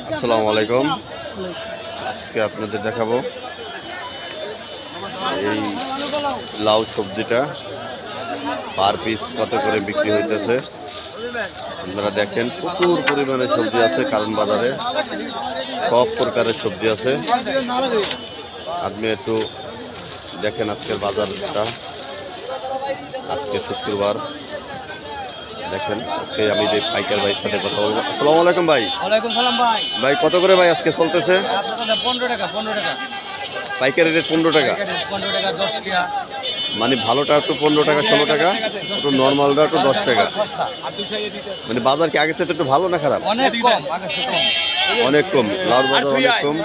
আসসালামু আলাইকুম। আজকে আপনাদের দেখাবো এই লাউ সবজিটা পার পিস কত করে বিক্রি হইতেছে। আপনারা দেখেন প্রচুর পরিমাণে সবজি আছে কারণ বাজারে সব প্রকারের সবজি আছে। আপনি একটু দেখেন আজকের বাজারটা। আজকে শুক্রবার, দেখেন আজকে আমি যে পাইকার ভাইয়ের সাথে কথা বলবো। আসসালামু আলাইকুম ভাই। ওয়ালাইকুম সালাম ভাই। ভাই কত করে ভাই আজকে চলতেছে? 15 টাকা 15 টাকা। পাইকারি রেট 15 টাকা। 15 টাকা 10 টাকা। মানে ভালোটা একটু 15 টাকা 16 টাকা, একটু নর্মালটা একটু 10 টাকা। মানে বাজার কি আগের সাথে একটু ভালো না খারাপ? অনেক কম, আগে থেকে কম। অনেক কম। লাউর বাজার অনেক কম,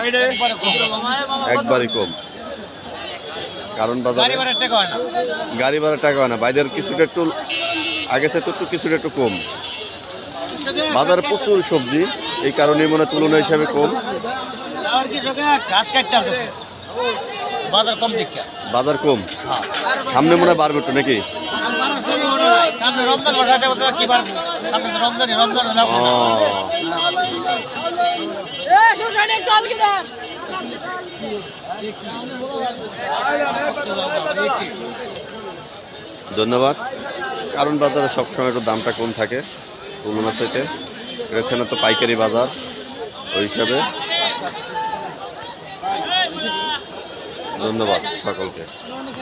একবারই কম। কারণ বাজারে গাড়ি ভাড়া টাকা হয় না। গাড়ি ভাড়া টাকা হয় না। বাইরের কিছুটা একটু আগের সাথে একটু কিছুটা একটু কম। বাজারে প্রচুর সবজি, এই কারণে মনে হয় তুলনা হিসাবে কম। আর কি সঙ্গে ঘাস কাটতে আসছে। বাজার কম দেখে। বাজার কম, সামনে মনে হয় বাড়বে একটু নাকি? সামনে রমজান বসাতে বসে কি বাড়বে? সামনে তো রমজান যাব না। ধন্যবাদ। কারণ বাজারে সবসময় একটু দামটা কম থাকে তুলনার সাথে। এখানে তো পাইকারি বাজার, ওই হিসাবে ধন্যবাদ সকলকে।